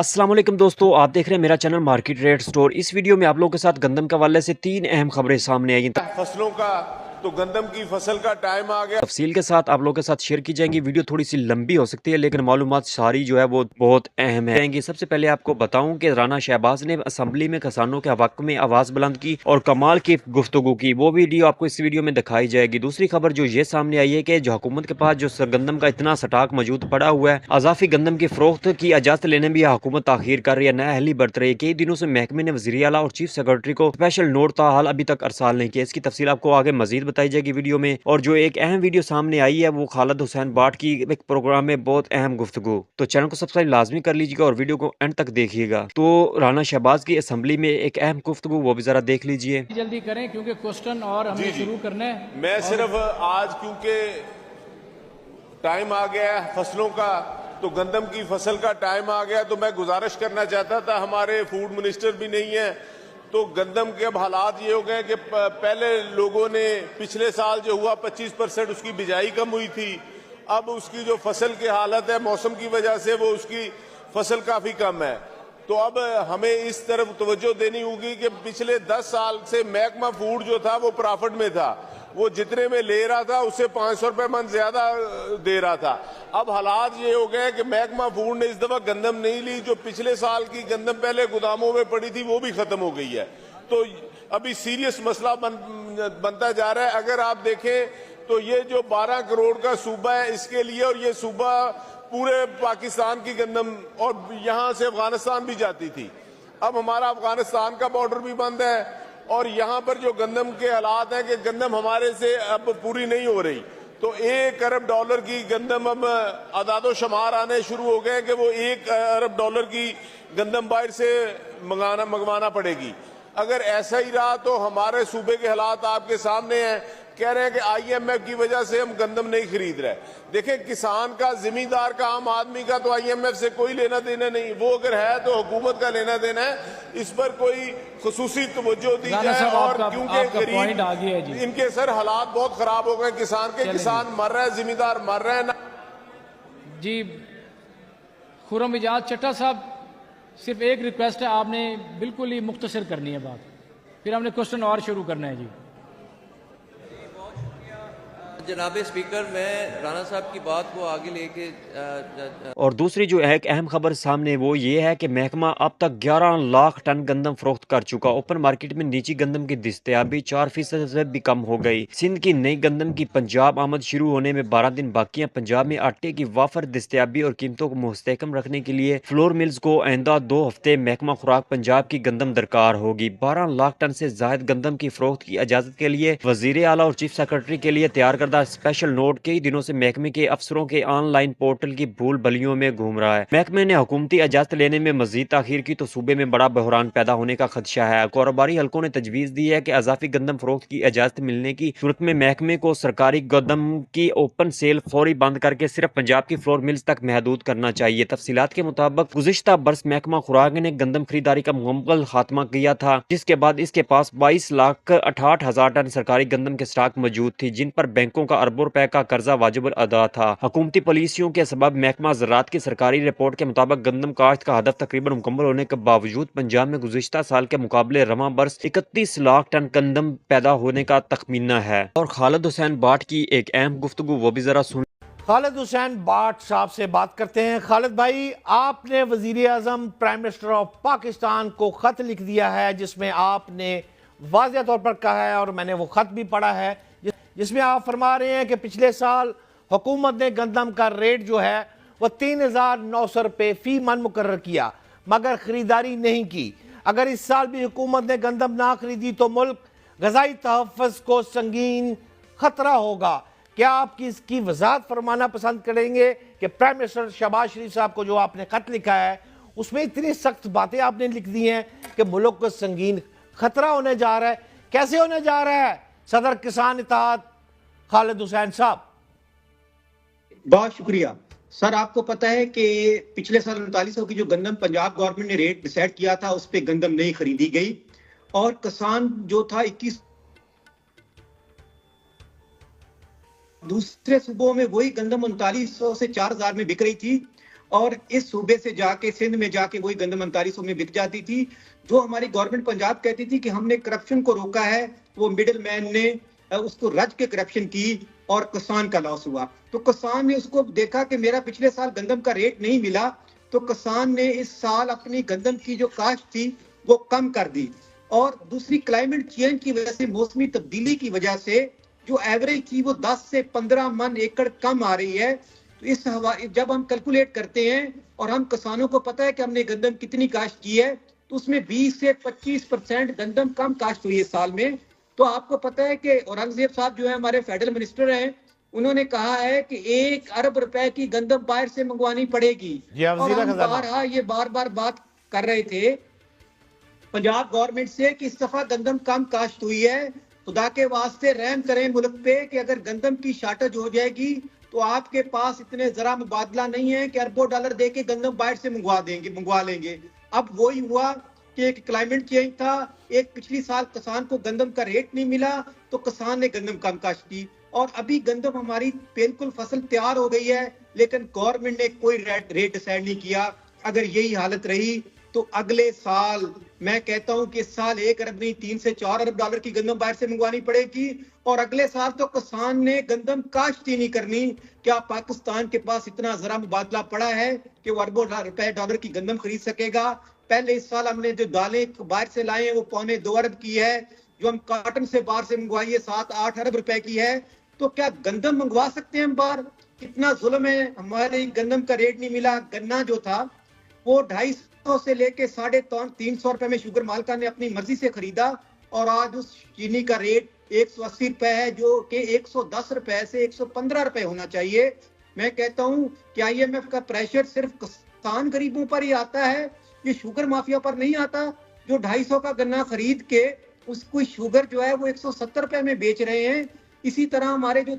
अस्सलाम वालेकुम दोस्तों, आप देख रहे हैं मेरा चैनल मार्केट रेट स्टोर। इस वीडियो में आप लोगों के साथ गंदम के हवाले से 3 अहम खबरें सामने आई हैं। फसलों का तो गंदम की फसल का टाइम आ गया। तफसील के साथ आप लोगों के साथ शेयर की जाएंगी। वीडियो थोड़ी सी लंबी हो सकती है लेकिन मालूमात सारी जो है वो बहुत अहम है। सबसे पहले आपको बताऊं कि राना शहबाज ने असम्बली में किसानों के हक में आवाज बुलंद की और कमाल की गुफ्तगू की। वो वीडियो आपको इस वीडियो में दिखाई जाएगी। दूसरी खबर जो ये सामने आई है कि जो हुकूमत के पास जो गंदम का इतना स्टॉक मौजूद पड़ा हुआ है, अजाफी गंदम की फरोख्त की इजाजत लेने में हुकूमत ताखीर कर रही है, नाअहली बरत रही है। कई दिनों से महकमे ने वज़ीर आला और चीफ सेक्रेटरी को स्पेशल नोट ताहाल अभी तक अरसाल नहीं किया। इसकी तफसील आपको आगे मजीद बताई जाएगी वीडियो में। और जो एक अहम वीडियो सामने आई है वो खालिद हुसैन बाट की एक प्रोग्राम में बहुत अहम गुफ्तगू। तो चैनल को सब्सक्राइब लाजमी कर लीजिएगा और वीडियो को एंड तक देखिएगा। तो राना शहबाज की असम्बली में एक अहम गुफ्तगू, वो भी जरा देख लीजिए। जल्दी करें क्योंकि क्वेश्चन और हमें शुरू करना है। मैं सिर्फ आज क्योंकि टाइम आ गया है फसलों का, तो गंदम की फसल का टाइम आ गया, तो मैं गुजारिश करना चाहता था, हमारे फूड मिनिस्टर भी नहीं है, तो गंदम के अब हालात ये हो गए कि पहले लोगों ने पिछले साल जो हुआ 25% उसकी बिजाई कम हुई थी। अब उसकी जो फसल की हालत है मौसम की वजह से वो उसकी फसल काफी कम है। तो अब हमें इस तरफ तवज्जो देनी होगी कि पिछले 10 साल से महकमा फूड जो था वो प्रॉफिट में था, वो जितने में ले रहा था उससे 500 रुपए मन ज्यादा दे रहा था। अब हालात ये हो गए कि महकमा फूड ने इस दफा गंदम नहीं ली, जो पिछले साल की गंदम पहले गोदामों में पड़ी थी वो भी खत्म हो गई है। तो अभी सीरियस मसला बनता जा रहा है। अगर आप देखें तो ये जो 12 करोड़ का सूबा है इसके लिए, और ये सूबा पूरे पाकिस्तान की गंदम और यहां से अफगानिस्तान भी जाती थी। अब हमारा अफगानिस्तान का बॉर्डर भी बंद है और यहाँ पर जो गंदम के हालात हैं कि गंदम हमारे से अब पूरी नहीं हो रही। तो $1 अरब की गंदम अब अदादो शुमार आने शुरू हो गए कि वो $1 अरब की गंदम बाहर से मंगवाना पड़ेगी। अगर ऐसा ही रहा तो हमारे सूबे के हालात आपके सामने हैं। कह रहे हैं कि IMF की वजह से हम गंदम नहीं खरीद रहे। देखें, किसान का, जिमींदार का, आम आदमी का तो IMF से कोई लेना देना नहीं। वो अगर है तो हुकूमत का लेना देना है। इस पर कोई खुसूसी तवज्जो दी जाए। और क्योंकि गरीब इनके सर हालात बहुत खराब हो गए, किसान मर रहे हैं, जिमींदार मर रहे हैं जी। खुर्रम इजाज चट्टा साहब, सिर्फ एक रिक्वेस्ट है, आपने बिल्कुल ही मुख्तसर करनी है बात, फिर हमने क्वेश्चन और शुरू करना है जी। जनाब स्पीकर, मैं राणा साहब की बात को आगे लेके और दूसरी जो एक अहम खबर सामने वो ये है कि महकमा अब तक 11 लाख टन गंदम फरोख्त कर चुका। ओपन मार्केट में नीची गंदम की दस्तयाबी 4% से भी कम हो गई। सिंध की नई गंदम की पंजाब आमद शुरू होने में 12 दिन बाकी है। पंजाब में आटे की वाफर दस्तयाबी और कीमतों को मुस्तहकम रखने के लिए फ्लोर मिल्स को आइंदा 2 हफ्ते महकमा खुराक पंजाब की गंदम दरकार होगी। 12 लाख टन से जायद गंदम की फरोख्त की इजाजत के लिए वजीर आला और चीफ सेक्रेटरी के लिए तैयार करदा स्पेशल नोट कई दिनों से महकमे के अफसरों के ऑनलाइन पोर्टल की भूल भलियों में घूम रहा है। महकमे ने हुकूमती इजाजत लेने में मजीद ताखीर की तो सूबे में बड़ा बहरान पैदा होने का खदशा है। कारोबारी हलकों ने तजवीज़ दी है कि अजाफी गंदम फरोख्त की इजाजत मिलने की सूरत में महकमे को सरकारी गंदम की ओपन सेल फौरी बंद करके सिर्फ पंजाब की फ्लोर मिल्स तक महदूद करना चाहिए। तफसीलात के मुताबिक गुज़िश्ता बरस महकमा खुराक ने गंदम खरीदारी का मुकम्मल खात्मा किया था, जिसके बाद इसके पास 22,68,000 टन सरकारी गंदम के स्टॉक मौजूद थी, जिन पर बैंकों का अरबों रुपए का कर्जा वाजिब अदा था। हुकूमती पॉलिसियों के सबब महकमा ज़राअत की सरकारी रिपोर्ट के मुताबिक गंदम काश्त का हदफ तकरीबन मुकम्मल होने के बावजूद पंजाब में गुज़िश्ता साल के मुकाबले रवा बरस 31 लाख टन गंदम पैदा होने का तखमीना है। और खालिद हुसैन बाट की एक अहम गुफ्तगू, वो भी जरा सुन। खालिद हुसैन बाट साहब से बात करते हैं। खालिद भाई, आपने वजीर आजम प्राइम मिनिस्टर ऑफ पाकिस्तान को खत लिख दिया है जिसमें आपने वाज़ेह तौर पर कहा है, और मैंने वो खत भी पढ़ा है, जिसमें आप फरमा रहे हैं कि पिछले साल हुकूमत ने गंदम का रेट जो है वह 3,900 रुपये फी मन मुकर्रर किया, मगर खरीदारी नहीं की। अगर इस साल भी हुकूमत ने गंदम ना खरीदी तो मुल्क ग़ज़ाई तहफ़्फ़ुज़ को संगीन खतरा होगा। क्या आपकी इसकी वजाहत फरमाना पसंद करेंगे कि प्राइम मिनिस्टर शहबाज शरीफ साहब को जो आपने खत लिखा है उसमें इतनी सख्त बातें आपने लिख दी हैं कि मुल्क को संगीन खतरा होने जा रहा है? कैसे होने जा रहा है सदर किसान इत्तेहाद खालिद हुसैन साहब? बहुत शुक्रिया सर। आपको पता है कि पिछले साल 3900 की जो गंदम पंजाब गवर्नमेंट ने रेट डिसाइड किया था उस पर गंदम नहीं खरीदी गई, और किसान जो था 21 दूसरे सूबों में वही गंदम 3900 से 4000 में बिक रही थी, और इस सूबे से जाके सिंध में जाके वही गंदम 3900 में बिक जाती थी। जो हमारी गवर्नमेंट पंजाब कहती थी कि हमने करप्शन को रोका है, वो मिडिल मैन ने उसको रज के करप्शन की और किसान का लॉस हुआ। तो किसान ने उसको देखा कि मेरा पिछले साल गंदम का रेट नहीं मिला, तो किसान ने इस साल अपनी गंदम की जो काश्त थी वो कम कर दी। और दूसरी क्लाइमेट चेंज की वजह से, मौसमी तब्दीली की वजह से जो एवरेज थी वो 10 से 15 मन एकड़ कम आ रही है। तो इस जब हम कैलकुलेट करते हैं और हम किसानों को पता है कि हमने गंदम कितनी काश्त की है, तो उसमें 20 से 25% गंदम कम काश्त हुई है साल में। तो आपको पता है कि औरंगजेब साहब जो है हमारे फेडरल मिनिस्टर हैं, उन्होंने कहा है कि 1 अरब रुपए की गंदम बाहर से मंगवानी पड़ेगी। और हम बार बार बात कर रहे थे पंजाब गवर्नमेंट से कि इस दफा गंदम कम काश्त हुई है, खुदा के वास्ते रहम करें मुल्क पे कि अगर गंदम की शार्टेज हो जाएगी तो आपके पास इतने जरा मुबादला नहीं है कि अरबों डॉलर दे के गंदम बाहर से मंगवा लेंगे। अब वही हुआ कि एक क्लाइमेट चेंज था, एक पिछली साल किसान को गंदम का रेट नहीं मिला तो किसान ने गंदम कम काश्त की, और अभी गंदम हमारी बिल्कुल फसल तैयार हो गई है, लेकिन गवर्नमेंट ने कोई रेट डिसाइड नहीं किया। अगर यही हालत रही तो अगले साल मैं कहता हूं कि इस साल 1 अरब नहीं 3 से 4 अरब डॉलर की गंदम बाहर से मंगवानी पड़ेगी, और अगले साल तो किसान ने गंदम काश्त ही नहीं करनी। क्या पाकिस्तान के पास इतना जरा मुबादला पड़ा है कि वो अरबों रुपए डॉलर की गंदम खरीद सकेगा? पहले इस साल हमने जो दालें बाहर से लाए हैं वो 2.25 अरब की है, जो हम कॉटन से बाहर से मंगवाई है 7-8 अरब रुपए की है। तो क्या गंदम मंगवा सकते हैं हम बाहर? कितना जुल्म है, हमारे गंदम का रेट नहीं मिला। गन्ना जो था वो 250 से लेके 350 रुपए में शुगर मालका ने अपनी मर्जी से खरीदा, और आज उस चीनी का रेट 180 रुपए है, जो कि 110 रुपए से 115 रुपए होना चाहिए। मैं कहता हूं कि IMF का प्रेशर सिर्फ किसान गरीबों पर ही आता है, ये शुगर माफिया पर नहीं आता, जो 250 का गन्ना खरीद के उसको शुगर जो है वो 170 रुपए में बेच रहे हैं। इसी तरह हमारे जो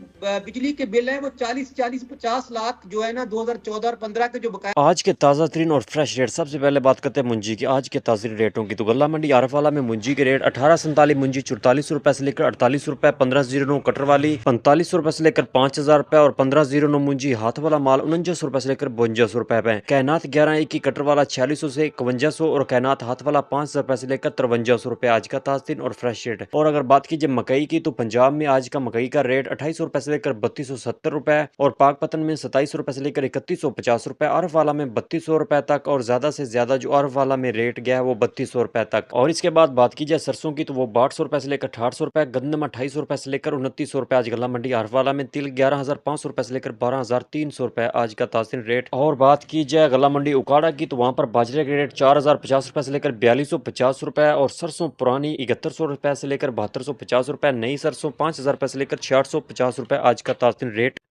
बिजली के बिल हैं वो 40-50 लाख जो है ना 2014 और 15 के जो बकाया। आज के ताज़ा तरीन और फ्रेश रेट। सबसे पहले बात करते हैं मुंजी की। आज के ताज़ा रेटों की तो गल्ला मंडी आरफवाला में मुंजी के रेट 1847 मुंजी 44 रुपए से लेकर 48 रुपए, 1509 कटर वाली 45 रुपए से लेकर 5000 रुपए, और 1509 मुंजी हाथ वाला माल 49 रुपए से लेकर 52 रुपए पे। कैनात 11 की कटर वाला 4600 से 5100, और कैनात हाथ वाला 5000 रुपए से लेकर 5300 रुपए। आज का ताज़ा तरीन और फ्रेश रेट। और अगर बात कीजिए मकई की, तो पंजाब में आज का मकई का रेट 2800 रुपए से लेकर 3270 रुपए, और पाकपतन में 2700 रुपए से लेकर 3150 रुपए, आरफ वाला में 3200 रुपए तक, और ज्यादा से ज्यादा जो आरफ वाला में रेट गया है वो 3200 रुपए तक। और इसके बाद बात की जाए सरसों की, तो वो 6200 रुपए से लेकर 6800 रुपए, गंदम 2800 रुपए से लेकर 2900 रुपए आज गला मंडी आरफ वाला में। तिल 11500 रुपए से लेकर 12300 रुपए आज का ताज़ा रेट। और बात की जाए गला मंडी उकाड़ा की, तो वहां पर बाजरे के रेट 4050 रुपए से लेकर 4250 रुपए, और सरसों पुरानी 7100 रुपए से लेकर 7250 रुपए, नई सरसों 5000 रुपए से लेकर 6850 रुपए आज का ताज़ा रेट।